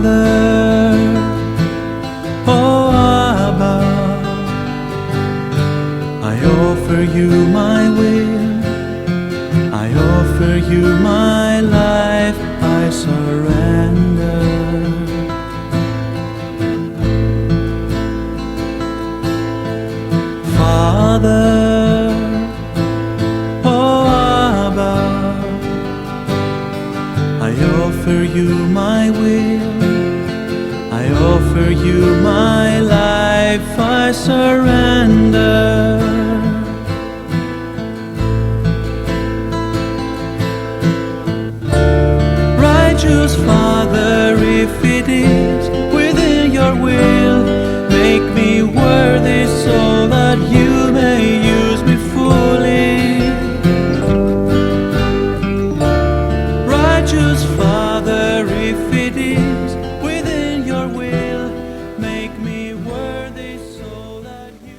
Father, oh Abba, I offer you my will, I offer you my life, I surrender. Father, oh Abba, I offer you my will, I offer you my life, I surrender. Righteous Father, if it is within your will, make me worthy so that you may use me fully. Righteous Father, if it is within your will, make me worthy so that you...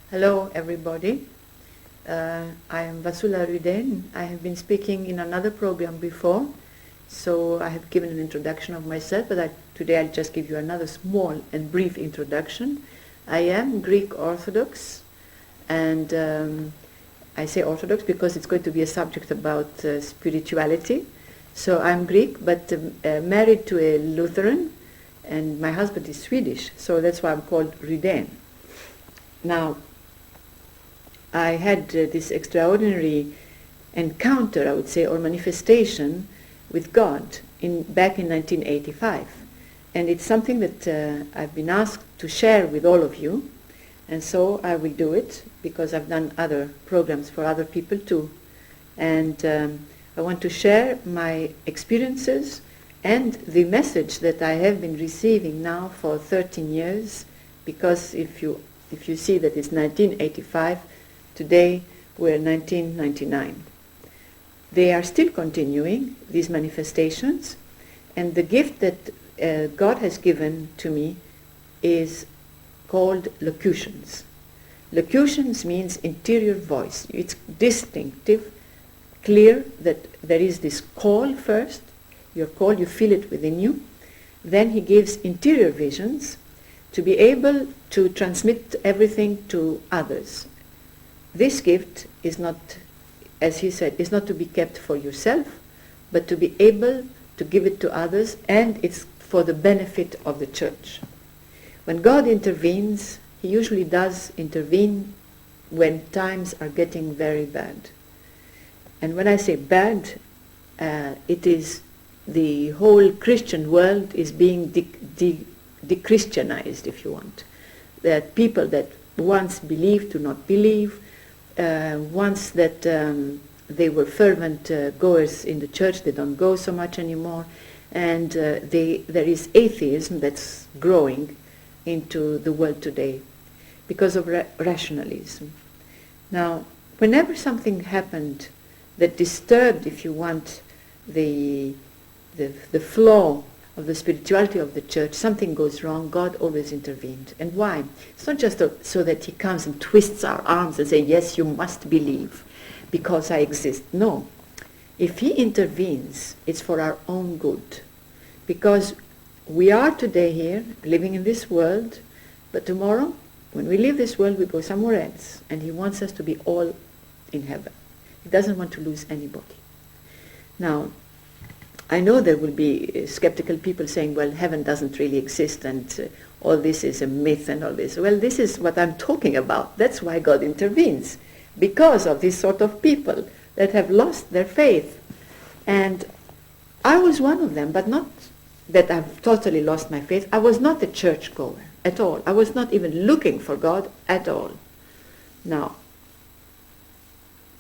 Hello everybody, I am Vassula Ryden. I have been speaking in another program before, so I have given an introduction of myself, but today I'll just give you another small and brief introduction. I am Greek Orthodox, and I say Orthodox because it's going to be a subject about spirituality. So I'm Greek, but married to a Lutheran, and my husband is Swedish, so that's why I'm called Ryden. Now, I had this extraordinary encounter, I would say, or manifestation with God back in 1985. And it's something that I've been asked to share with all of you. And so I will do it because I've done other programs for other people too. And I want to share my experiences and the message that I have been receiving now for 13 years. Because if you see that it's 1985, today we're 1999. They are still continuing, these manifestations, and the gift that God has given to me is called locutions. Locutions means interior voice. It's distinctive, clear that there is this call first, your call, you feel it within you. Then he gives interior visions to be able to transmit everything to others. This gift is not, as he said, is not to be kept for yourself, but to be able to give it to others, and it's for the benefit of the church. When God intervenes, he usually does intervene when times are getting very bad. And when I say bad, it is the whole Christian world is being de-Christianized, if you want. That people that once believed do not believe, once that they were fervent goers in the church, they don't go so much anymore, and there is atheism that's growing into the world today because of rationalism. Now, whenever something happened that disturbed, if you want, the flow of the spirituality of the church, something goes wrong, God always intervened. And why? It's not just so that he comes and twists our arms and says, yes, you must believe because I exist. No. If he intervenes, it's for our own good. Because we are today here, living in this world, but tomorrow, when we leave this world, we go somewhere else. And he wants us to be all in heaven. He doesn't want to lose anybody. Now, I know there will be skeptical people saying, well, heaven doesn't really exist and all this is a myth and all this. Well, this is what I'm talking about. That's why God intervenes, because of this sort of people that have lost their faith. And I was one of them, but not that I've totally lost my faith. I was not a churchgoer at all. I was not even looking for God at all. Now,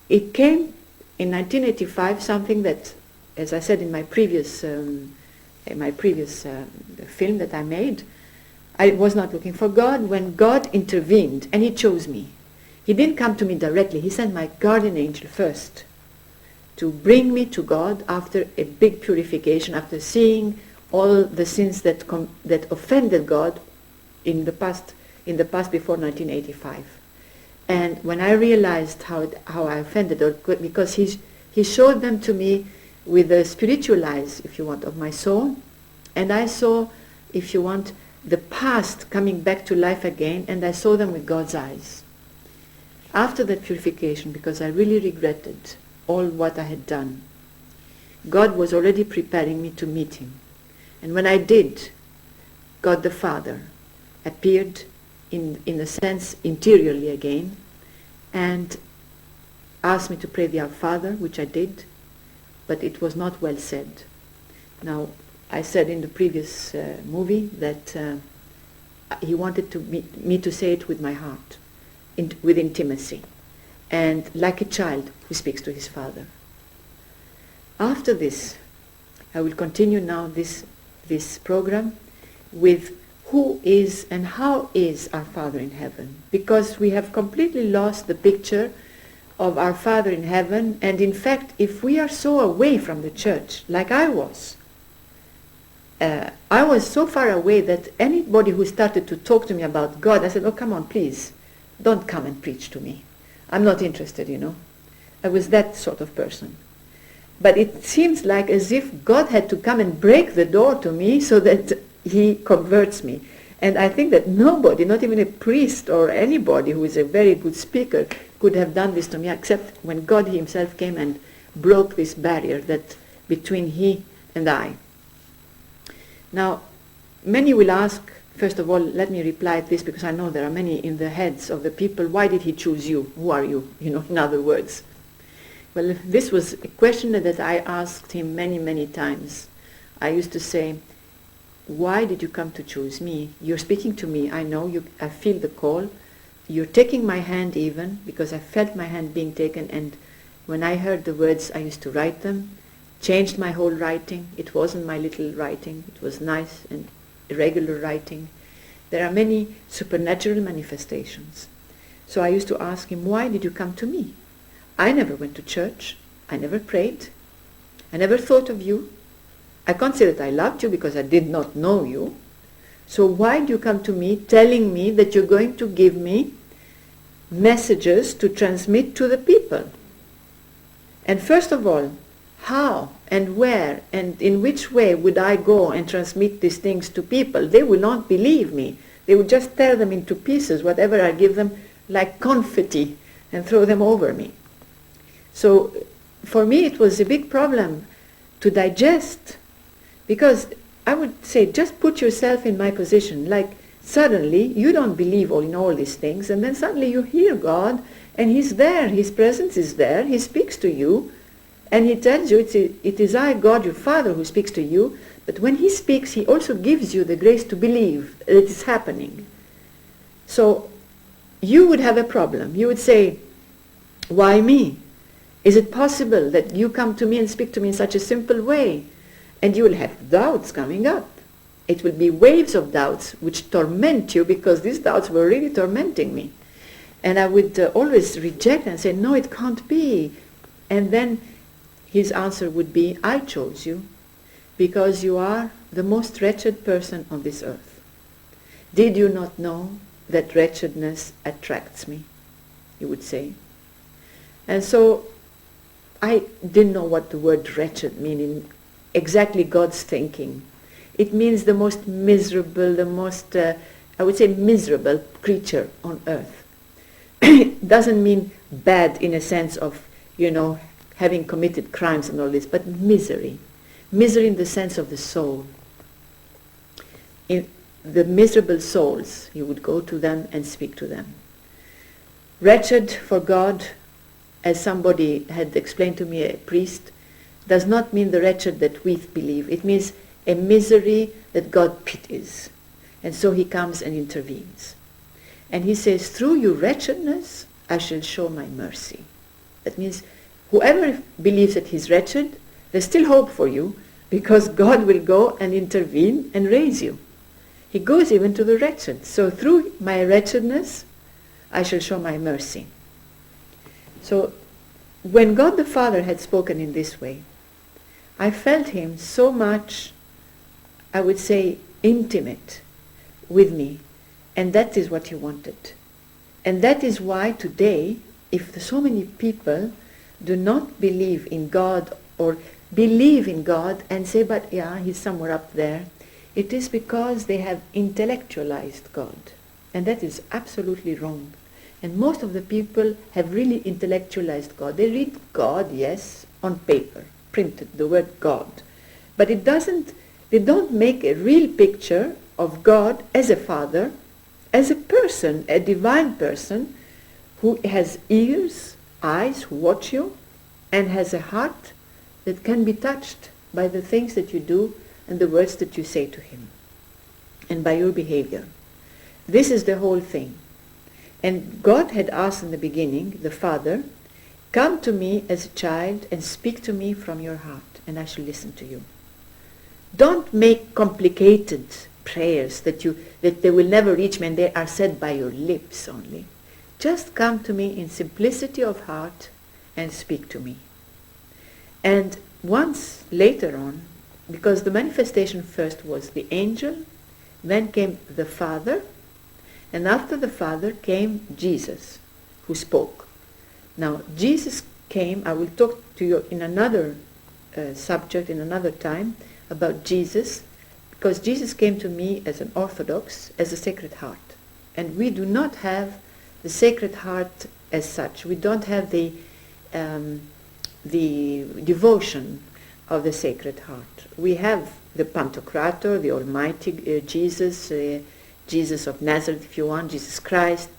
it came in 1985, something that, as I said in my previous film that I made, I was not looking for God when God intervened and he chose me. He didn't come to me directly. He sent my guardian angel first to bring me to God after a big purification, after seeing all the sins that offended God in the past before 1985. And when I realized how I offended, or because he showed them to me with the spiritual eyes, if you want, of my soul, and I saw, if you want, the past coming back to life again, and I saw them with God's eyes. After that purification, because I really regretted all what I had done, God was already preparing me to meet him. And when I did, God the Father appeared in a sense interiorly again, and asked me to pray the Our Father, which I did, but it was not well said. Now, I said in the previous movie that he wanted me to say it with my heart, with intimacy, and like a child who speaks to his father. After this, I will continue now this program with who is and how is our Father in heaven, because we have completely lost the picture of our Father in heaven. And in fact, if we are so away from the church, like I was so far away that anybody who started to talk to me about God, I said, oh, come on, please, don't come and preach to me. I'm not interested, you know. I was that sort of person. But it seems like as if God had to come and break the door to me so that he converts me. And I think that nobody, not even a priest or anybody who is a very good speaker, could have done this to me, except when God himself came and broke this barrier that between he and I. Now, many will ask, first of all, let me reply to this, because I know there are many in the heads of the people, why did he choose you? Who are you? You know, in other words. Well, this was a question that I asked him many, many times. I used to say, why did you come to choose me? You're speaking to me. I know you. I feel the call. You're taking my hand even, because I felt my hand being taken. And when I heard the words, I used to write them, changed my whole writing. It wasn't my little writing. It was nice and irregular writing. There are many supernatural manifestations. So I used to ask him, why did you come to me? I never went to church. I never prayed. I never thought of you. I can't say that I loved you because I did not know you. So why do you come to me telling me that you're going to give me messages to transmit to the people? And first of all, how and where and in which way would I go and transmit these things to people? They will not believe me. They would just tear them into pieces, whatever I give them, like confetti, and throw them over me. So for me it was a big problem to digest, because I would say, just put yourself in my position. Like suddenly you don't believe in all these things, and then suddenly you hear God, and he's there, his presence is there, he speaks to you, and he tells you, it is I, God, your Father, who speaks to you. But when he speaks, he also gives you the grace to believe that it is happening. So you would have a problem. You would say, why me? Is it possible that you come to me and speak to me in such a simple way? And you will have doubts coming up. It will be waves of doubts which torment you, because these doubts were really tormenting me. And I would always reject and say, no, it can't be. And then his answer would be, I chose you because you are the most wretched person on this earth. Did you not know that wretchedness attracts me? He would say. And so I didn't know what the word wretched meant in exactly God's thinking. It means the most miserable, the most, I would say, miserable creature on earth. It doesn't mean bad in a sense of, having committed crimes and all this, but misery. Misery in the sense of the soul. In the miserable souls, he would go to them and speak to them. Wretched for God, as somebody had explained to me, a priest, does not mean the wretched that we believe. It means a misery that God pities. And so he comes and intervenes. And he says, through your wretchedness, I shall show my mercy. That means whoever believes that he's wretched, there's still hope for you, because God will go and intervene and raise you. He goes even to the wretched. So through my wretchedness, I shall show my mercy. So when God the Father had spoken in this way, I felt him so much, I would say, intimate with me. And that is what he wanted. And that is why today, if so many people do not believe in God or believe in God and say, but yeah, he's somewhere up there, it is because they have intellectualized God. And that is absolutely wrong. And most of the people have really intellectualized God. They read God, yes, on paper, printed, the word God. But they don't make a real picture of God as a father, as a person, a divine person who has ears, eyes, who watch you, and has a heart that can be touched by the things that you do and the words that you say to him, and by your behavior. This is the whole thing. And God had asked in the beginning, the Father, come to me as a child and speak to me from your heart, and I shall listen to you. Don't make complicated prayers that they will never reach me and they are said by your lips only. Just come to me in simplicity of heart and speak to me. And once later on, because the manifestation first was the angel, then came the Father, and after the Father came Jesus, who spoke. Now, Jesus came, I will talk to you in another subject, in another time, about Jesus, because Jesus came to me as an Orthodox, as a Sacred Heart. And we do not have the Sacred Heart as such. We don't have the devotion of the Sacred Heart. We have the Pantocrator, the Almighty Jesus of Nazareth, if you want, Jesus Christ,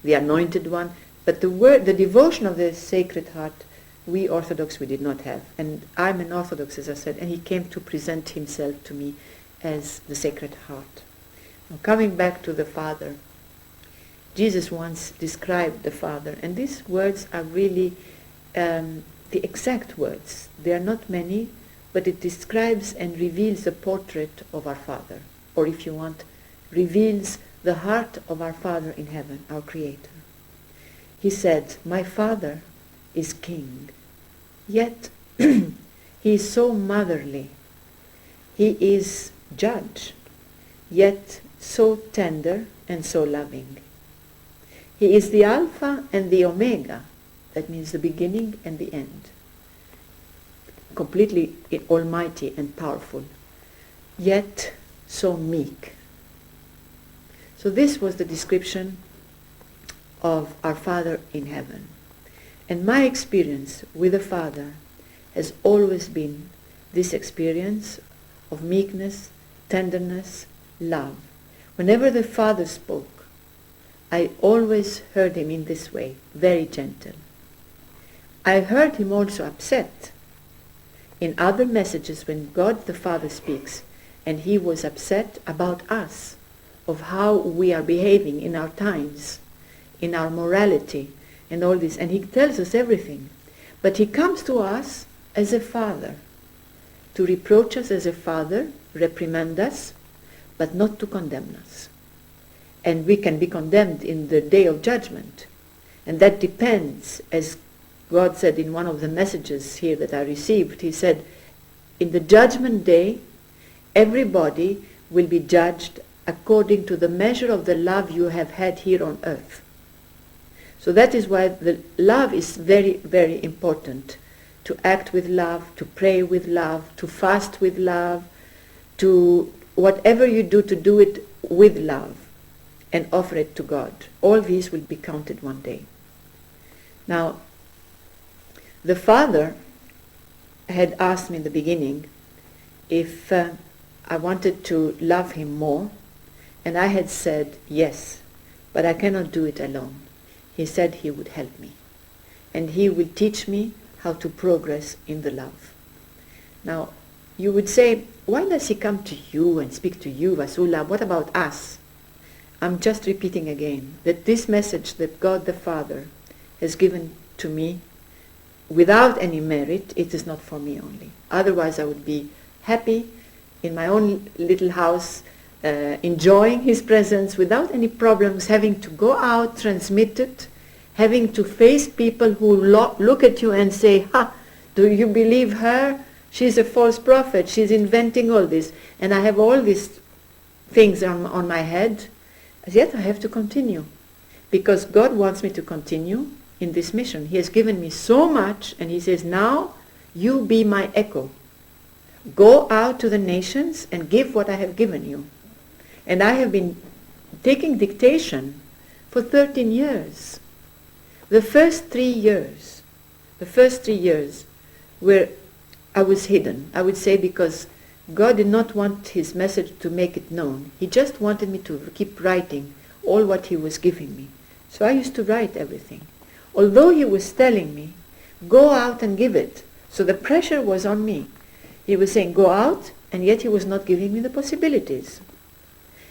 the Anointed One. But the devotion of the Sacred Heart, we Orthodox, we did not have. And I'm an Orthodox, as I said, and he came to present himself to me as the Sacred Heart. Now, coming back to the Father, Jesus once described the Father, and these words are really the exact words. They are not many, but it describes and reveals a portrait of our Father, or if you want, reveals the heart of our Father in heaven, our Creator. He said, my Father is King, yet he is so motherly. He is Judge, yet so tender and so loving. He is the Alpha and the Omega, that means the beginning and the end. Completely almighty and powerful, yet so meek. So this was the description of our Father in heaven. And my experience with the Father has always been this experience of meekness, tenderness, love. Whenever the Father spoke, I always heard him in this way, very gentle. I heard him also upset in other messages when God the Father speaks, and he was upset about us, of how we are behaving in our times, in our morality, and all this. And he tells us everything. But he comes to us as a father, to reproach us as a father, reprimand us, but not to condemn us. And we can be condemned in the day of judgment. And that depends, as God said in one of the messages here that I received, he said, in the judgment day, everybody will be judged according to the measure of the love you have had here on earth. So that is why the love is very, very important. To act with love, to pray with love, to fast with love, to whatever you do, to do it with love and offer it to God. All these will be counted one day. Now, the Father had asked me in the beginning if I wanted to love him more, and I had said yes, but I cannot do it alone. He said he would help me, and he will teach me how to progress in the love. Now, you would say, why does he come to you and speak to you, Vassula? What about us? I'm just repeating again that this message that God the Father has given to me without any merit, it is not for me only. Otherwise I would be happy in my own little house, enjoying his presence without any problems, having to go out, transmit it, having to face people who look at you and say, ha, do you believe her? She's a false prophet, she's inventing all this. And I have all these things on my head, as yet I have to continue. because God wants me to continue in this mission. He has given me so much, and he says, now you be my echo. Go out to the nations and give what I have given you. And I have been taking dictation for 13 years. The first 3 years where I was hidden, I would say, because God did not want his message to make it known. He just wanted me to keep writing all what he was giving me. So I used to write everything. Although he was telling me, go out and give it. So the pressure was on me. He was saying, go out, and yet he was not giving me the possibilities.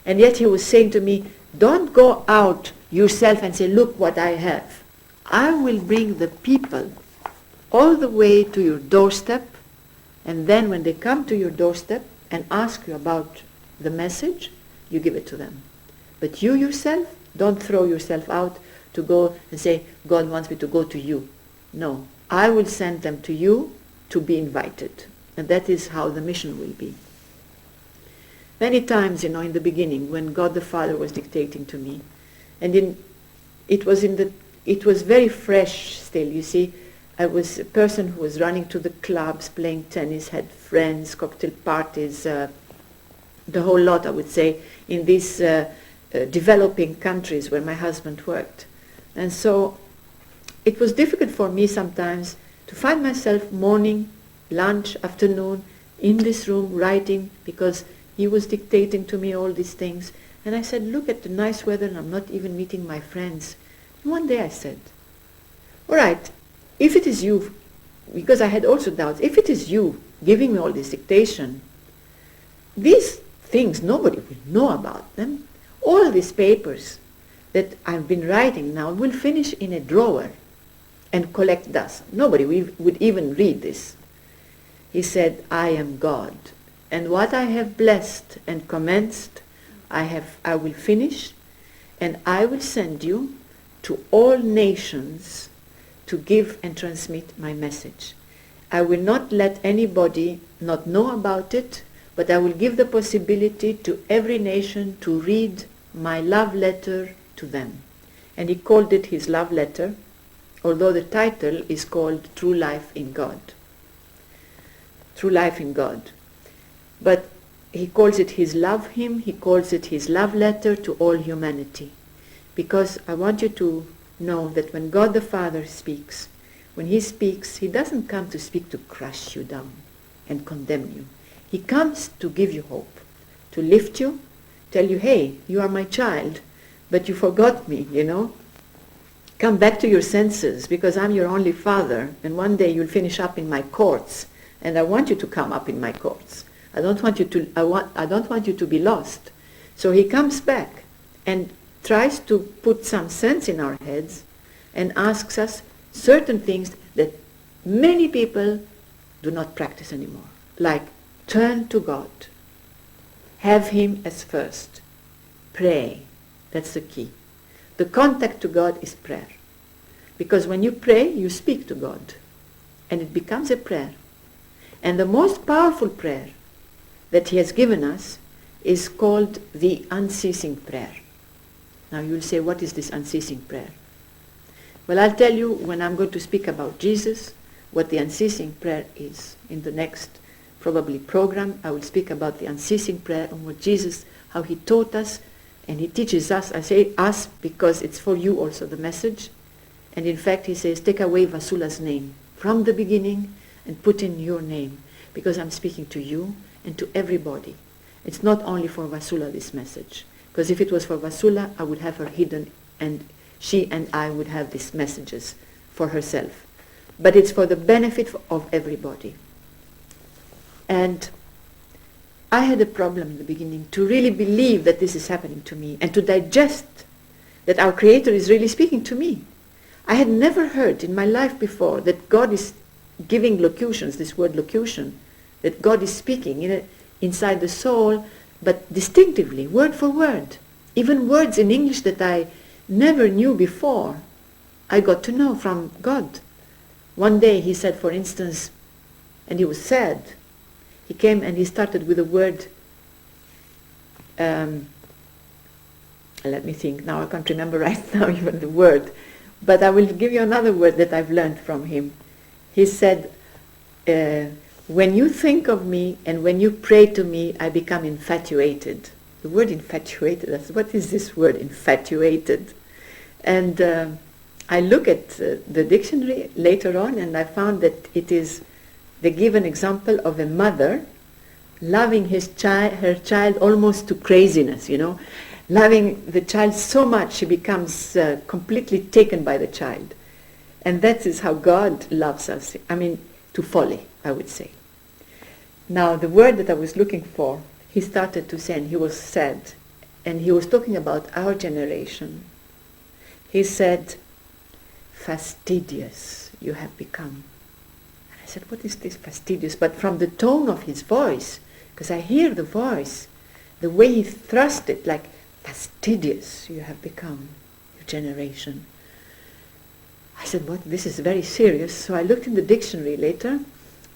And yet he was saying to me, don't go out yourself and say, look what I have. I will bring the people all the way to your doorstep, and then when they come to your doorstep and ask you about the message, you give it to them. But you yourself, don't throw yourself out to go and say, God wants me to go to you. No, I will send them to you to be invited. And that is how the mission will be. Many times, in the beginning, when God the Father was dictating to me, and it was very fresh still, you see. I was a person who was running to the clubs, playing tennis, had friends, cocktail parties, the whole lot, I would say, in these developing countries where my husband worked. And so it was difficult for me sometimes to find myself morning, lunch, afternoon, in this room writing, because he was dictating to me all these things. And I said, look at the nice weather, and I'm not even meeting my friends. And one day I said, all right, if it is you, because I had also doubts, if it is you giving me all this dictation, these things, nobody will know about them. All these papers that I've been writing now will finish in a drawer and collect dust. Nobody would even read this. He said, I am God, and what I have blessed and commenced, I will finish, and I will send you to all nations to give and transmit my message. I will not let anybody not know about it, but I will give the possibility to every nation to read my love letter to them. And he called it his love letter, although the title is called True Life in God. True Life in God. But he calls it his love hymn, he calls it his love letter to all humanity. Because I want you to know that when God the Father speaks, when he speaks, he doesn't come to speak to crush you down and condemn you. He comes to give you hope, to lift you, tell you, hey, you are my child, but you forgot me, Come back to your senses, because I'm your only father, and one day you'll finish up in my courts, and I want you to come up in my courts. I don't want you to be lost. So he comes back and tries to put some sense in our heads and asks us certain things that many people do not practice anymore. Like, turn to God. Have him as first. Pray. That's the key. The contact to God is prayer. Because when you pray, you speak to God. And it becomes a prayer. And the most powerful prayer that he has given us is called the unceasing prayer. Now you'll say, what is this unceasing prayer? Well, I'll tell you when I'm going to speak about Jesus, what the unceasing prayer is. In the next, probably, program, I will speak about the unceasing prayer and what Jesus, how he taught us, and he teaches us. I say us because it's for you also, the message. And in fact, he says, take away Vassula's name from the beginning and put in your name, because I'm speaking to you and to everybody. It's not only for Vassula, this message. Because if it was for Vassula, I would have her hidden, and she and I would have these messages for herself. But it's for the benefit of everybody. And I had a problem in the beginning to really believe that this is happening to me and to digest that our Creator is really speaking to me. I had never heard in my life before that God is giving locutions, this word locution, that God is speaking inside the soul, but distinctively, word for word. Even words in English that I never knew before, I got to know from God. One day he said, for instance, and he was sad, he came and he started with the word let me think, now I can't remember right now even the word, but I will give you another word that I've learned from him. He said, when you think of me and when you pray to me, I become infatuated. The word infatuated, what is this word, infatuated? And I look at the dictionary later on, and I found that they give an example of a mother loving her child almost to craziness, loving the child so much she becomes completely taken by the child. And that is how God loves us, to folly, I would say. Now, the word that I was looking for, he started to say, and he was sad, and he was talking about our generation. He said, fastidious you have become. And I said, what is this fastidious? But from the tone of his voice, because I hear the voice, the way he thrust it, like, fastidious you have become, your generation. I said, what? This is very serious. So I looked in the dictionary later,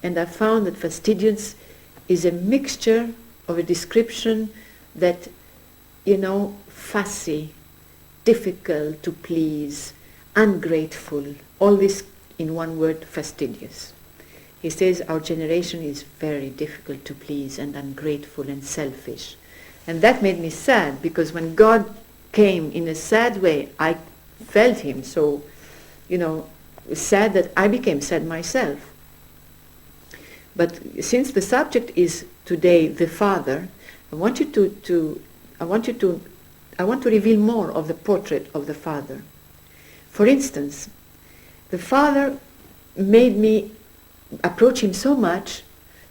and I found that fastidious is a mixture of a description that, fussy, difficult to please, ungrateful, all this in one word, fastidious. He says our generation is very difficult to please and ungrateful and selfish. And that made me sad, because when God came in a sad way, I felt him so, sad that I became sad myself. But since the subject is today the Father, I want to reveal more of the portrait of the Father. For instance, the Father made me approach him so much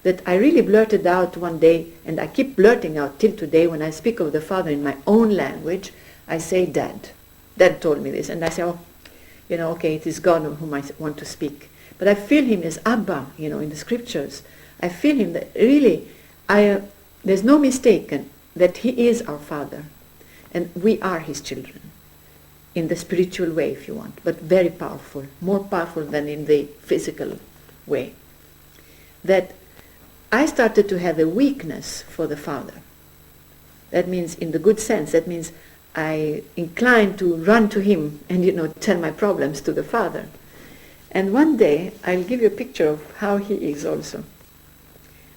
that I really blurted out one day, and I keep blurting out till today when I speak of the Father in my own language, I say, Dad. Dad told me this. And I say, okay, it is God whom I want to speak. But I feel him as Abba, in the scriptures. I feel him that really, there's no mistaken that he is our Father. And we are his children. In the spiritual way, if you want. But very powerful. More powerful than in the physical way. That I started to have a weakness for the Father. That means, in the good sense, that means I inclined to run to him and, tell my problems to the Father. And one day, I'll give you a picture of how he is also.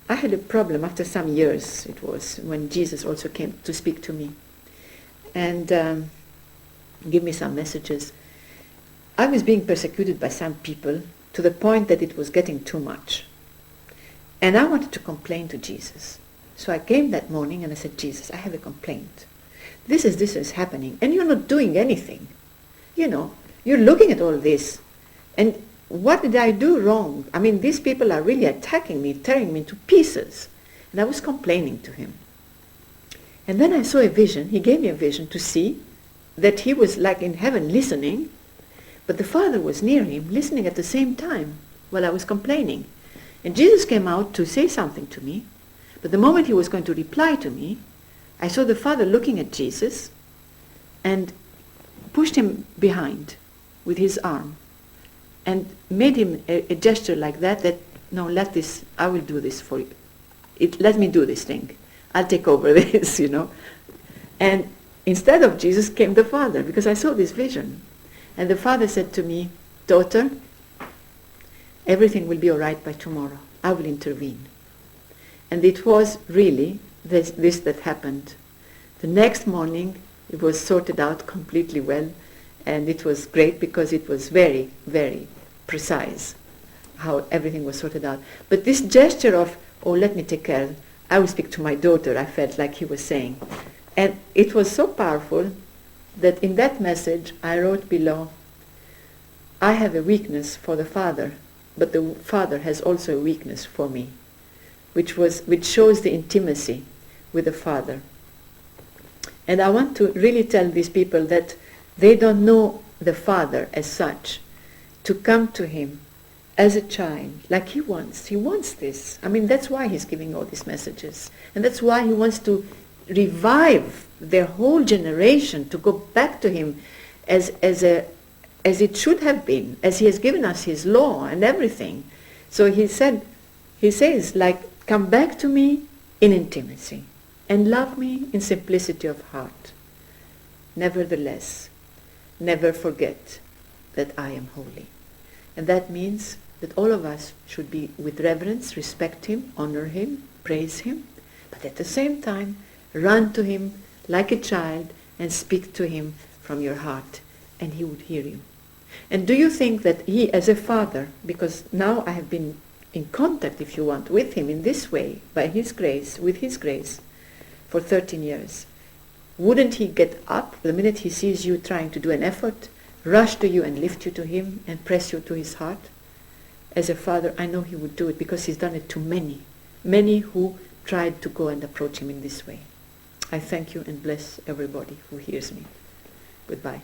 I had a problem after some years, it was, when Jesus also came to speak to me and give me some messages. I was being persecuted by some people to the point that it was getting too much. And I wanted to complain to Jesus. So I came that morning and I said, Jesus, I have a complaint. This is happening, and you're not doing anything. You're looking at all this. And what did I do wrong? These people are really attacking me, tearing me to pieces. And I was complaining to him. And then I saw a vision. He gave me a vision to see that he was like in heaven listening, but the Father was near him, listening at the same time while I was complaining. And Jesus came out to say something to me, but the moment he was going to reply to me, I saw the Father looking at Jesus and pushed him behind with his arm and made him a gesture like that, no, I will do this for you. Let me do this thing. I'll take over this, And instead of Jesus came the Father, because I saw this vision. And the Father said to me, daughter, everything will be all right by tomorrow. I will intervene. And it was really this that happened. The next morning, it was sorted out completely well, and it was great because it was very, very precise how everything was sorted out. But this gesture of, let me take care, I will speak to my daughter, I felt like he was saying. And it was so powerful that in that message I wrote below, I have a weakness for the Father, but the Father has also a weakness for me, which shows the intimacy with the Father. And I want to really tell these people that they don't know the Father as such, to come to him as a child, like he wants. He wants this. That's why he's giving all these messages. And that's why he wants to revive their whole generation, to go back to him as it should have been, as he has given us his law and everything. So he says, come back to me in intimacy and love me in simplicity of heart. nevertheless, never forget that I am holy. And that means that all of us should be with reverence, respect him, honor him, praise him, but at the same time run to him like a child and speak to him from your heart, and he would hear you. And do you think that he, as a father, because now I have been in contact, if you want, with him in this way, by his grace, with his grace, for 13 years, wouldn't he get up the minute he sees you trying to do an effort, rush to you and lift you to him and press you to his heart? As a father, I know he would do it because he's done it to many, many who tried to go and approach him in this way. I thank you and bless everybody who hears me. Goodbye.